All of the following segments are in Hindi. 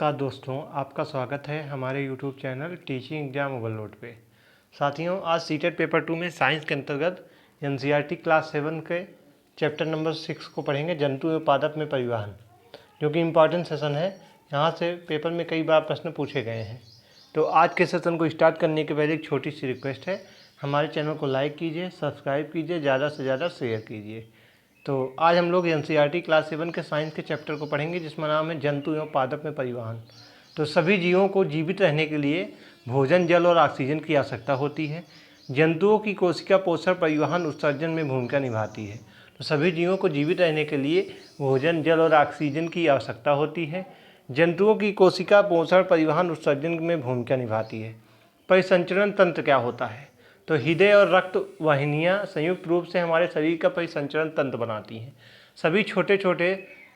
का दोस्तों आपका स्वागत है हमारे YouTube channel teaching exam overload पे। साथियों, आज सीटेट पेपर 2 में साइंस के अंतर्गत NCERT क्लास 7 के चैप्टर नंबर 6 को पढ़ेंगे, जंतु एवं पादप में परिवहन, जो कि इम्पॉर्टेंट सेशन है। यहाँ से पेपर में कई बार प्रश्न पूछे गए हैं। तो आज के सेशन को स्टार्ट करने के पहले एक छोटी सी रिक्वेस्ट है, हमारे चैनल को लाइक कीजिए, सब्सक्राइब कीजिए, ज़्यादा से ज़्यादा शेयर कीजिए। तो आज हम लोग NCERT क्लास 7 के साइंस के चैप्टर को पढ़ेंगे, जिसका नाम है जंतु एवं पादप में परिवहन। तो सभी जीवों को जीवित रहने के लिए भोजन, जल और ऑक्सीजन की आवश्यकता होती है। जंतुओं की कोशिका पोषण, परिवहन, उत्सर्जन में भूमिका निभाती है। तो सभी जीवों को जीवित रहने के लिए भोजन, जल और ऑक्सीजन की आवश्यकता होती है। जंतुओं की कोशिका पोषण, परिवहन, उत्सर्जन में भूमिका निभाती है। परिसंचरण तंत्र क्या होता है? तो हृदय और रक्त वाहिनियाँ संयुक्त रूप से हमारे शरीर का परिसंचरण तंत्र बनाती हैं। सभी छोटे छोटे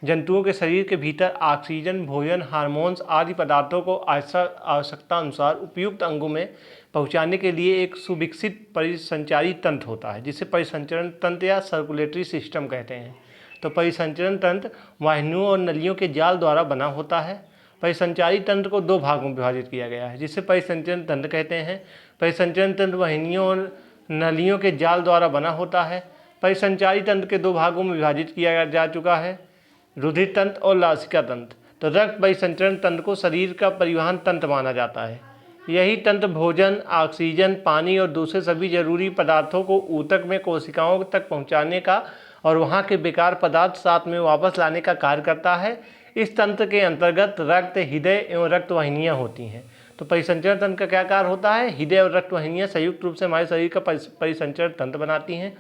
जंतुओं के शरीर के भीतर ऑक्सीजन, भोजन, हार्मोन्स आदि पदार्थों को आवश्यकता अनुसार उपयुक्त अंगों में पहुंचाने के लिए एक सुविकसित परिसंचारी तंत्र होता है, जिसे परिसंचरण तंत्र या सर्कुलेटरी सिस्टम कहते हैं। तो परिसंचरण तंत्र वाहिनियों और नलियों के जाल द्वारा बना होता है। परिसंचारी तंत्र को दो भागों में विभाजित किया गया है, जिसे परिसंचरण तंत्र कहते हैं। परिसंचरण तंत्र वाहिनियों और नलियों के जाल द्वारा बना होता है। परिसंचारी तंत्र के दो भागों में विभाजित किया जा चुका है, रुधिर तंत्र और लासिका तंत्र। तो रक्त परिसंचरण तंत्र को शरीर का परिवहन तंत्र माना जाता है। यही तंत्र भोजन, ऑक्सीजन, पानी और दूसरे सभी जरूरी पदार्थों को ऊतक में कोशिकाओं तक पहुंचाने का और वहां के बेकार पदार्थ साथ में वापस लाने का कार्य करता है। इस तंत्र के अंतर्गत रक्त, हृदय एवं रक्त वाहिनियाँ होती हैं। तो परिसंचरण तंत्र का क्या कार्य होता है? हृदय और रक्त वाहिनियाँ संयुक्त रूप से हमारे शरीर का परिसंचरण तंत्र बनाती हैं।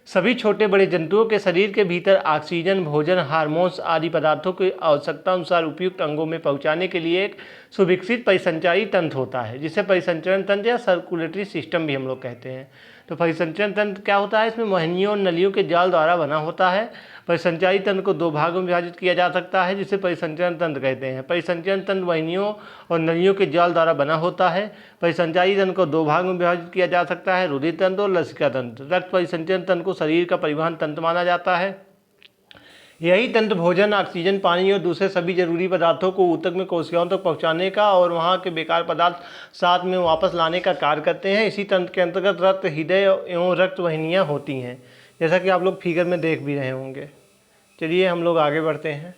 सभी छोटे बड़े जंतुओं के शरीर के भीतर ऑक्सीजन, भोजन, हार्मोन्स आदि पदार्थों की आवश्यकता अनुसार उपयुक्त अंगों में पहुंचाने के लिए एक सुविकसित परिसंचारी तंत्र होता है, जिसे परिसंचरण तंत्र या सर्कुलेटरी सिस्टम भी हम लोग कहते हैं। तो परिसंचरण तंत्र क्या होता है? इसमें वाहिनियों और नलियों के जाल द्वारा बना होता है। परिसंचारी तंत्र को दो भागों में विभाजित किया जा सकता है, जिसे परिसंचरण तंत्र कहते हैं। परिसंचरण तंत्र वाहिनियों और नलियों के जाल द्वारा बना होता है। परिसंचारी तंत्र को दो भागों में विभाजित किया जा सकता है, रुधिर तंत्र और लसिका तंत्र। रक्त परिसंचरण तंत्र को शरीर का परिवहन तंत्र माना जाता है। यही तंत्र भोजन, ऑक्सीजन, पानी और दूसरे सभी जरूरी पदार्थों को ऊतक में कोशिकाओं तक पहुंचाने का और वहां के बेकार पदार्थ साथ में वापस लाने का कार्य करते हैं। इसी तंत्र के अंतर्गत रक्त, हृदय एवं रक्त वाहिनियाँ होती हैं, जैसा कि आप लोग फिगर में देख भी रहे होंगे। चलिए हम लोग आगे बढ़ते हैं।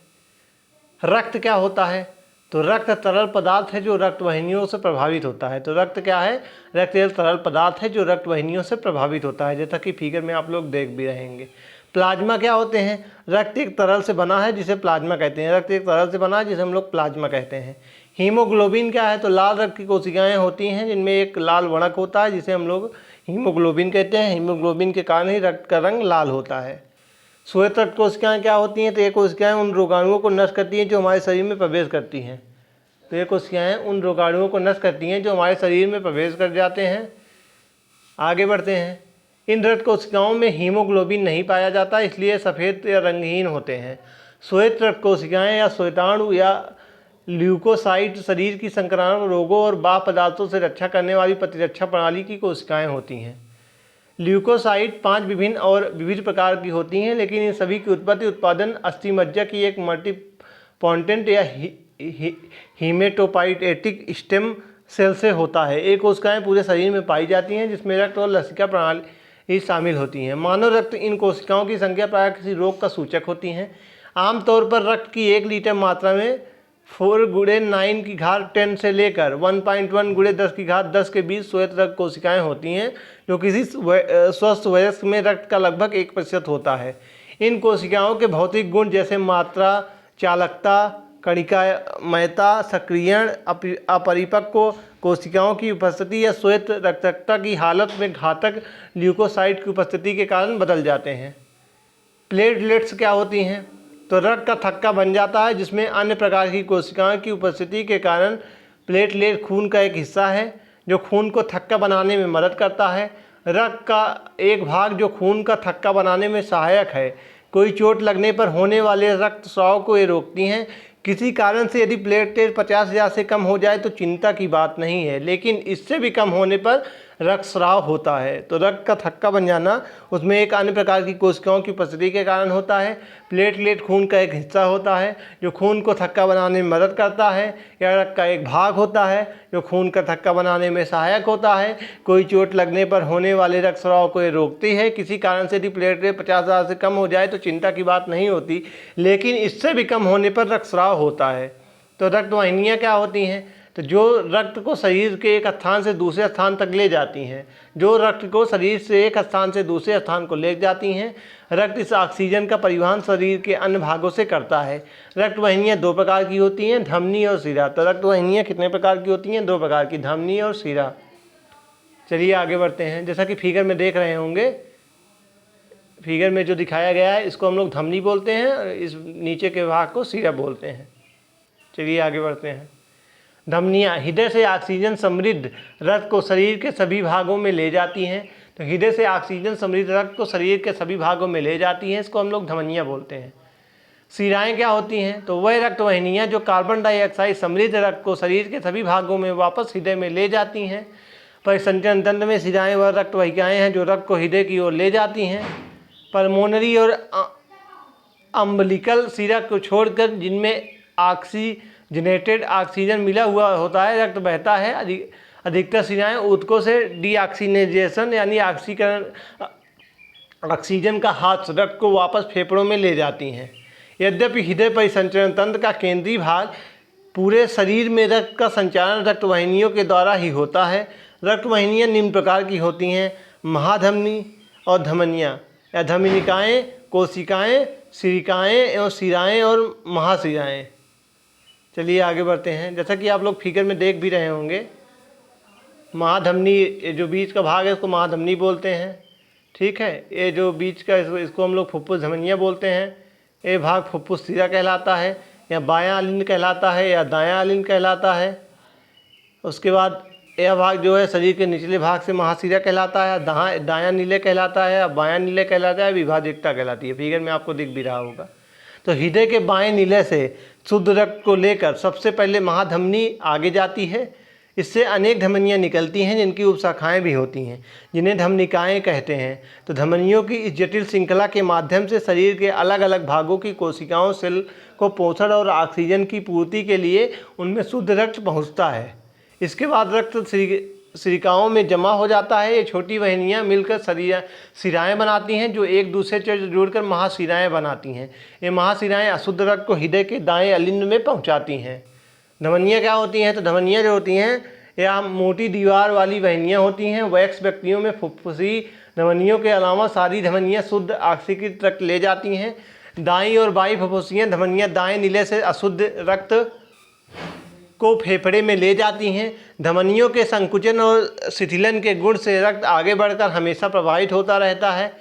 रक्त क्या होता है? तो रक्त तरल पदार्थ है जो रक्त वाहिनियों से प्रभावित होता है। तो रक्त क्या है? रक्त एक तरल पदार्थ है जो रक्त वाहिनियों से प्रभावित होता है, जैसा कि फिगर में आप लोग देख भी रहेंगे। प्लाज्मा क्या होते हैं? रक्त एक तरल से बना है, जिसे प्लाज्मा कहते हैं। रक्त एक तरल से बना है, जिसे हम लोग प्लाज्मा कहते हैं। हीमोग्लोबिन क्या है? तो लाल रक्त की कोशिकाएं होती हैं, जिनमें एक लाल वर्णक होता है, जिसे हम लोग हीमोग्लोबिन कहते हैं। हीमोग्लोबिन के कारण ही रक्त का रंग लाल होता है। श्वेत रक्त कोशिकाएं क्या होती हैं? तो ये कोशिकाएं उन रोगाणुओं को नष्ट करती हैं जो हमारे शरीर में प्रवेश करती हैं। तो ये कोशिकाएं उन रोगाणुओं को नष्ट करती हैं जो हमारे शरीर में प्रवेश कर जाते हैं। आगे बढ़ते हैं। इन रक्त कोशिकाओं में हीमोग्लोबिन नहीं पाया जाता, इसलिए सफ़ेद या रंगहीन होते हैं। श्वेत रक्त कोशिकाएं या श्वेताणु या ल्यूकोसाइट शरीर की संक्रामक रोगों और बाह्य पदार्थों से रक्षा करने वाली प्रतिरक्षा प्रणाली की कोशिकाएं होती हैं। ल्यूकोसाइट 5 विभिन्न और विविध प्रकार की होती हैं, लेकिन इन सभी की उत्पत्ति उत्पादन अस्थिमज्जा की एक मल्टीपोटेंट या हीमेटोपोइएटिक स्टेम सेल से होता है। एक कोशिकाएं पूरे शरीर में पाई जाती हैं, जिसमें रक्त और लसिका प्रणाली शामिल होती हैं। मानव रक्त इन कोशिकाओं की संख्या प्रायः किसी रोग का सूचक होती हैं। आमतौर पर रक्त की 1 लीटर मात्रा में 4×9 से लेकर 1.1×10 के बीच श्वेत रक्त कोशिकाएं होती हैं, जो किसी स्वस्थ वयस्क में रक्त का लगभग 1% होता है। इन कोशिकाओं के भौतिक गुण जैसे मात्रा, चालकता, कणिकामयता, सक्रियण, अपरिपक्व कोशिकाओं की उपस्थिति या श्वेत रक्तकता की हालत में घातक ल्यूकोसाइट की उपस्थिति के कारण बदल जाते हैं। प्लेटलेट्स क्या होती हैं? तो रक्त का थक्का बन जाता है, जिसमें अन्य प्रकार की कोशिकाओं की उपस्थिति के कारण प्लेटलेट खून का एक हिस्सा है जो खून को थक्का बनाने में मदद करता है। रक्त का एक भाग जो खून का थक्का बनाने में सहायक है। कोई चोट लगने पर होने वाले रक्तस्राव को ये रोकती हैं। किसी कारण से यदि प्लेटलेट 50,000 से कम हो जाए तो चिंता की बात नहीं है, लेकिन इससे भी कम होने पर रक्तस्राव होता है। तो रक्त का थक्का बन जाना उसमें एक अन्य प्रकार की कोशिकाओं की उपस्थिति के कारण होता है। प्लेटलेट खून का एक हिस्सा होता है जो खून को थक्का बनाने में मदद करता है, या रक्त का एक भाग होता है जो खून का थक्का बनाने में सहायक होता है। कोई चोट लगने पर होने वाले रक्तस्राव को ये रोकती है। किसी कारण से यदि प्लेटलेट 50,000 से कम हो जाए तो चिंता की बात नहीं होती, लेकिन इससे भी कम होने पर रक्तस्राव होता है। तो रक्त वाहिनियाँ क्या होती हैं? तो जो रक्त को शरीर के एक स्थान से दूसरे स्थान तक ले जाती हैं, जो रक्त को शरीर से एक स्थान से दूसरे स्थान को ले जाती हैं। रक्त इस ऑक्सीजन का परिवहन शरीर के अन्य भागों से करता है। रक्त वाहिनियाँ दो प्रकार की होती हैं, धमनी और शिरा। तो रक्त वाहिनियाँ कितने प्रकार की होती हैं? दो प्रकार की, धमनी और शिरा। चलिए आगे बढ़ते हैं। जैसा कि फिगर में देख रहे होंगे, फिगर में जो दिखाया गया है इसको हम लोग धमनी बोलते हैं, इस नीचे के भाग को शिरा बोलते हैं। चलिए आगे बढ़ते हैं। धमनियाँ हृदय से ऑक्सीजन समृद्ध रक्त को शरीर के सभी भागों में ले जाती हैं। तो हृदय से ऑक्सीजन समृद्ध रक्त को शरीर के सभी भागों में ले जाती हैं, इसको हम लोग धमनियाँ बोलते हैं। शिराएँ क्या होती हैं? तो वह रक्त वाहिनियाँ जो कार्बन डाइऑक्साइड समृद्ध रक्त को शरीर के सभी भागों में वापस हृदय में ले जाती हैं। परिसंचरण तंत्र में शिराएँ वह रक्त वाहिकाएँ हैं जो रक्त को हृदय की ओर ले जाती हैं। पल्मोनरी और अम्बलिकल शिरा को छोड़कर जिनमें ऑक्सीजनेटेड ऑक्सीजन मिला हुआ होता है, रक्त बहता है। अधिकतर शिराएँ ऊतकों से डीऑक्सीनेजेशन यानी ऑक्सीकरण ऑक्सीजन का हाथ रक्त को वापस फेफड़ों में ले जाती हैं। यद्यपि हृदय परिसंचरण तंत्र का केंद्रीय भाग पूरे शरीर में रक्त का संचालन रक्त वाहिनियों के द्वारा ही होता है। रक्त वाहिनियाँ निम्न प्रकार की होती हैं: महाधमनी और धमनियाँ या धमनिकाएँ, कोशिकाएँ, सिरिकाएँ एवं शिराएँ और महाशिराएँ। चलिए आगे बढ़ते हैं। जैसा कि आप लोग फिगर में देख भी रहे होंगे, महाधमनी जो बीच का भाग है इसको महाधमनी बोलते हैं, ठीक है। ये जो बीच का इसको हम लोग फुफ्फुस धमनियाँ बोलते हैं। ये भाग फुफ्फुस शिरा कहलाता है, या बायां अलिंद कहलाता है, या दायां अलिंद कहलाता है। उसके बाद यह भाग जो है शरीर के निचले भाग से महाशिरा कहलाता है, दायां नीले कहलाता है, या बायां नीले कहलाता है, विभाजिकता कहलाती है। फिगर में आपको दिख भी रहा होगा। तो हृदय के बाएं नीले से शुद्ध रक्त को लेकर सबसे पहले महाधमनी आगे जाती है। इससे अनेक धमनियाँ निकलती हैं जिनकी उपशाखाएँ भी होती हैं, जिन्हें धमनिकाएँ कहते हैं। तो धमनियों की इस जटिल श्रृंखला के माध्यम से शरीर के अलग अलग भागों की कोशिकाओं सेल को पोषण और ऑक्सीजन की पूर्ति के लिए उनमें शुद्ध रक्त पहुँचता है। इसके बाद रक्त सिरिकाओं में जमा हो जाता है। ये छोटी वाहिनियाँ मिलकर शिराएँ बनाती हैं जो एक दूसरे से जुड़कर महाशिराएँ बनाती हैं। ये महाशिराएँ अशुद्ध रक्त को हृदय के दाएं अलिंद में पहुँचाती हैं। धमनियाँ क्या होती हैं? तो धमनियाँ जो होती हैं या मोटी दीवार वाली वाहिनियाँ होती हैं। वयस्क व्यक्तियों में फुफ्फुसी धमनियों के अलावा सारी धमनियाँ शुद्ध ऑक्सीकृत रक्त ले जाती हैं। दाईं और बाईं फुफ्फुसियाँ धमनियाँ दाएं नीले से अशुद्ध रक्त को फेफड़े में ले जाती हैं। धमनियों के संकुचन और शिथिलन के गुण से रक्त आगे बढ़कर हमेशा प्रवाहित होता रहता है।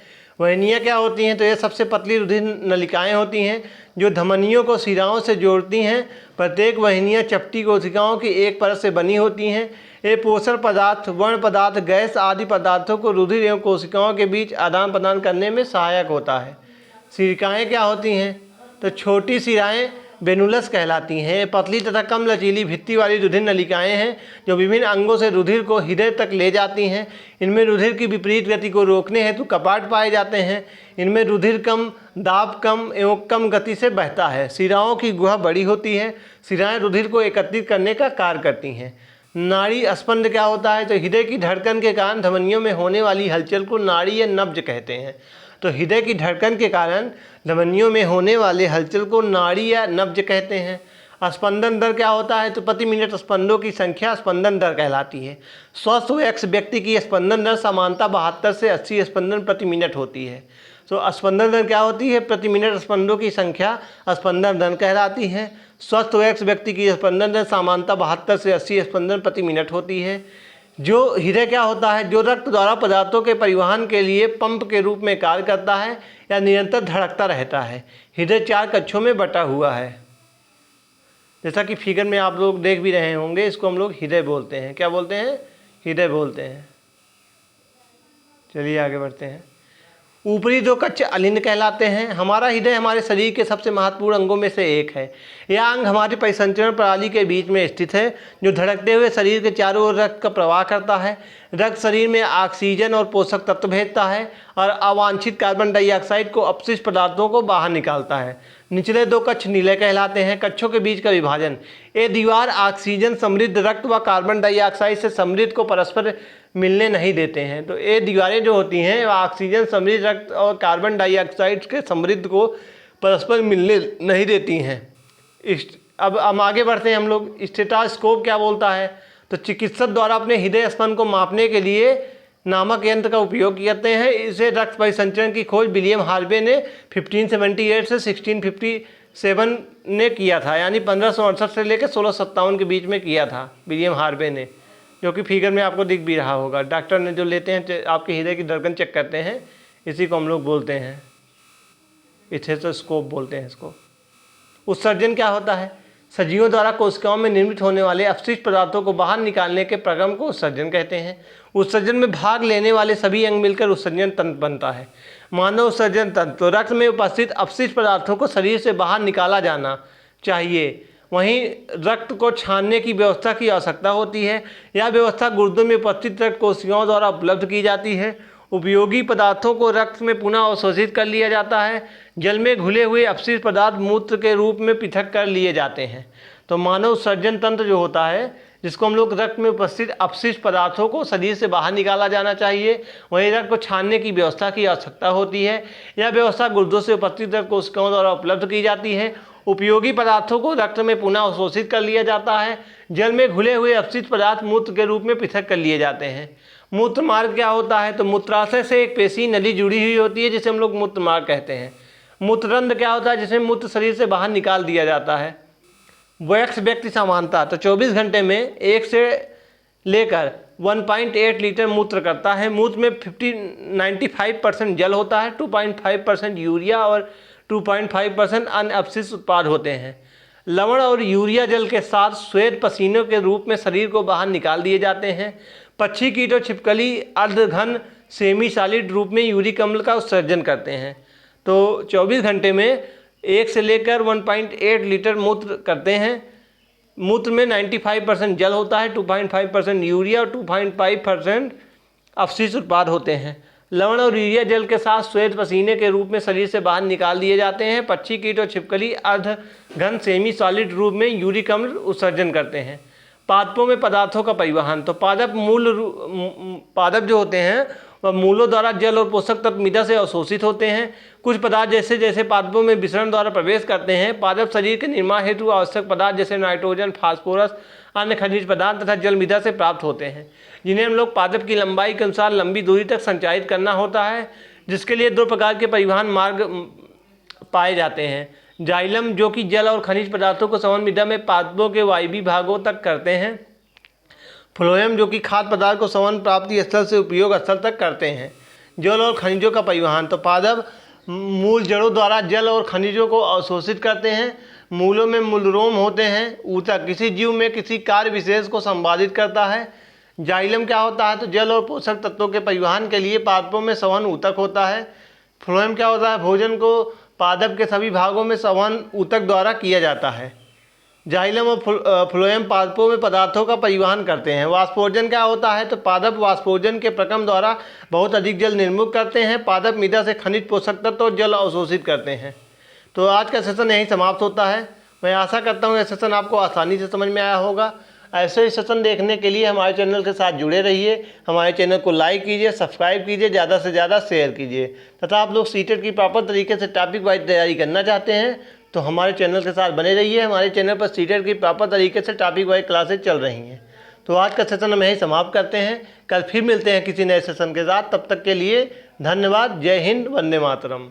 वाहिनियाँ क्या होती हैं? तो ये सबसे पतली रुधिर नलिकाएँ होती हैं जो धमनियों को शिराओं से जोड़ती हैं। प्रत्येक वाहिनियाँ चपटी कोशिकाओं की एक परत से बनी होती हैं। ये पोषण पदार्थ, वर्ण पदार्थ, गैस आदि पदार्थों को रुधिर एवं कोशिकाओं के बीच आदान प्रदान करने में सहायक होता है। शिराएँ क्या होती हैं? तो छोटी शिराएँ वेनुलस कहलाती हैं। पतली तथा कम लचीली भित्ति वाली रुधिर नलिकाएँ हैं जो विभिन्न अंगों से रुधिर को हृदय तक ले जाती हैं। इनमें रुधिर की विपरीत गति को रोकने हेतु कपाट पाए जाते हैं। इनमें रुधिर कम दाब कम एवं कम गति से बहता है। शिराओं की गुहा बड़ी होती है। शिराएँ रुधिर को एकत्रित करने का कार्य करती हैं। नाड़ी स्पंद क्या होता है? तो हृदय की धड़कन के कारण धमनियों में होने वाली हलचल को नाड़ी या नब्ज कहते हैं। तो हृदय की धड़कन के कारण धमनियों में होने वाले हलचल को नाड़ी या नब्ज कहते हैं। स्पंदन दर क्या होता है? तो प्रति मिनट स्पंदों की संख्या स्पंदन दर कहलाती है। स्वस्थ वयस्क व्यक्ति की स्पंदन दर सामान्यतः 72 से 80 स्पंदन प्रति मिनट होती है। तो स्पंदन दर क्या होती है? प्रति मिनट स्पंदों की संख्या स्पंदन दर कहलाती है। स्वस्थ वयस्क व्यक्ति की स्पंदन दर सामान्यतः 72 से 80 स्पंदन प्रति मिनट होती है। जो हृदय क्या होता है? जो रक्त द्वारा पदार्थों के परिवहन के लिए पंप के रूप में कार्य करता है या निरंतर धड़कता रहता है। हृदय 4 कक्षों में बटा हुआ है। जैसा कि फिगर में आप लोग देख भी रहे होंगे, इसको हम लोग हृदय बोलते हैं। क्या बोलते हैं? हृदय बोलते हैं। चलिए आगे बढ़ते हैं। ऊपरी दो कक्ष अलिंद कहलाते हैं। हमारा हृदय हमारे शरीर के सबसे महत्वपूर्ण अंगों में से एक है। यह अंग हमारी परिसंचरण प्रणाली के बीच में स्थित है, जो धड़कते हुए शरीर के चारों ओर रक्त का प्रवाह करता है। रक्त शरीर में ऑक्सीजन और पोषक तत्व भेजता है और अवांछित कार्बन डाइऑक्साइड को अपशिष्ट पदार्थों को बाहर निकालता है। निचले दो कक्ष नीले कहलाते हैं। कक्षों के बीच का विभाजन। ये दीवार ऑक्सीजन समृद्ध रक्त व कार्बन डाइऑक्साइड से समृद्ध को परस्पर मिलने नहीं देते हैं। तो ये दीवारें जो होती हैं ऑक्सीजन समृद्ध रक्त और कार्बन डाइऑक्साइड के समृद्ध को परस्पर मिलने नहीं देती हैं। अब हम आगे बढ़ते हैं। हम लोग स्टेथोस्कोप क्या बोलता है, तो चिकित्सक द्वारा अपने हृदय स्पंदन को मापने के लिए नामक यंत्र का उपयोग करते हैं। इसे रक्त परिसंचरण की खोज विलियम हार्वे ने 1578 से 1657 ने किया था, यानी 1568 से लेकर 1657 के बीच में किया था विलियम हार्वे ने, जो कि फिगर में आपको दिख भी रहा होगा। डॉक्टर ने जो लेते हैं आपके हृदय की धड़कन चेक करते हैं, इसी को हम लोग बोलते हैं स्टेथोस्कोप बोलते हैं इसको। उत्सर्जन क्या होता है, सजीवों द्वारा कोशिकाओं में निर्मित होने वाले अपशिष्ट पदार्थों को बाहर निकालने के प्रक्रम को उत्सर्जन कहते हैं। उत्सर्जन में भाग लेने वाले सभी अंग मिलकर उत्सर्जन तंत्र बनता है। मानव उत्सर्जन तंत्र, तो रक्त में उपस्थित अपशिष्ट पदार्थों को शरीर से बाहर निकाला जाना चाहिए। वहीं रक्त को छानने की व्यवस्था की आवश्यकता होती है। यह व्यवस्था गुर्दों में उपस्थित रक्त कोशिकाओं द्वारा उपलब्ध की जाती है। उपयोगी पदार्थों को रक्त में पुनः अवशोषित कर लिया जाता है। जल में घुले हुए अपशिष्ट पदार्थ मूत्र के रूप में पृथक कर लिए जाते हैं। तो मानव उत्सर्जन तंत्र जो होता है, जिसको हम लोग रक्त में उपस्थित अपशिष्ट पदार्थों को शरीर से बाहर निकाला जाना चाहिए, वहीं रक्त को छानने की व्यवस्था की आवश्यकता होती है। यह व्यवस्था गुर्दों से उपस्थित रक्त कोशिकाओं द्वारा उपलब्ध की जाती है। उपयोगी पदार्थों को रक्त में पुनः अवशोषित कर लिया जाता है। जल में घुले हुए अपशिष्ट पदार्थ मूत्र के रूप में पृथक कर लिए जाते हैं। मूत्र मार्ग क्या होता है, तो मूत्राशय से एक पेशी नली जुड़ी हुई होती है, जिसे हम लोग मूत्र मार्ग कहते हैं। मूत्ररंध्र क्या होता है, जिसमें मूत्र शरीर से बाहर निकाल दिया जाता है। वयस्क व्यक्ति समानता, तो 24 घंटे में 1 से लेकर 1.8 लीटर मूत्र करता है। मूत्र में 95% जल होता है, 2.5% यूरिया और 2.5% अन्य अपशिष्ट उत्पाद होते हैं। लवण और यूरिया जल के साथ श्वेत पसीनों के रूप में शरीर को बाहर निकाल दिए जाते हैं। पक्षी कीट और छिपकली अर्धघन सेमी सॉलिड रूप में यूरिक अम्ल का उत्सर्जन करते हैं। तो 24 घंटे में 1 से लेकर 1.8 लीटर मूत्र करते हैं। मूत्र में 95% जल होता है, 2.5% यूरिया और 2.5% अपशिष्ट उत्पाद होते हैं। लवण और यूरिया जल के साथ श्वेत पसीने के रूप में शरीर से बाहर निकाल दिए जाते हैं। पक्षी कीट और छिपकली अर्धघन सेमी सॉलिड रूप में यूरिक अम्ल उत्सर्जन करते हैं। पादपों में पदार्थों का परिवहन, तो पादप जो होते हैं वह मूलों द्वारा जल और पोषक तत्व मृदा से अवशोषित होते हैं। कुछ पदार्थ जैसे जैसे पादपों में विसरण द्वारा प्रवेश करते हैं। पादप शरीर के निर्माण हेतु आवश्यक पदार्थ जैसे नाइट्रोजन, फास्फोरस, अन्य खनिज पदार्थ तथा जल मृदा से प्राप्त होते हैं, जिन्हें हम लोग पादप की लंबाई के अनुसार लंबी दूरी तक संचारित करना होता है, जिसके लिए 2 प्रकार के परिवहन मार्ग पाए जाते हैं। जाइलम, जो कि जल और खनिज पदार्थों को संवहन मृदा में पादपों के वायवीय भागों तक करते हैं। फ्लोएम, जो कि खाद्य पदार्थ को संवहन प्राप्ति स्थल से उपयोग स्थल तक करते हैं। जल और खनिजों का परिवहन, तो पादप मूल जड़ों द्वारा जल और खनिजों को अवशोषित करते हैं। मूलों में मूलरोम होते हैं। ऊतक किसी जीव में किसी कार्य विशेष को संपादित करता है। जाइलम क्या होता है, तो जल और पोषक तत्वों के परिवहन के लिए पादपों में संवहन ऊतक होता है। फ्लोएम क्या होता है, भोजन को पादप के सभी भागों में संवहन ऊतक द्वारा किया जाता है। जाइलम और फ्लोएम पादपों में पदार्थों का परिवहन करते हैं। वाष्पोर्जन क्या होता है, तो पादप वाष्पोर्जन के प्रक्रम द्वारा बहुत अधिक जल निर्मुक्त करते हैं। पादप मृदा से खनिज, पोषक तत्व और जल अवशोषित करते हैं। तो आज का सेशन यहीं समाप्त होता है। मैं आशा करता हूँ यह सेशन आपको आसानी से समझ में आया होगा। ऐसे ही सेशन देखने के लिए हमारे चैनल के साथ जुड़े रहिए। हमारे चैनल को लाइक कीजिए, सब्सक्राइब कीजिए, ज़्यादा से ज़्यादा शेयर कीजिए। तथा आप लोग सीटेट की प्रॉपर तरीके से टॉपिक वाइज तैयारी करना चाहते हैं तो हमारे चैनल के साथ बने रहिए। हमारे चैनल पर सीटेट की प्रॉपर तरीके से टॉपिक वाइज क्लासेज चल रही हैं। तो आज का सेशन हम यहीं समाप्त करते हैं। कल फिर मिलते हैं किसी नए सेशन के साथ। तब तक के लिए धन्यवाद। जय हिंद, वंदे मातरम।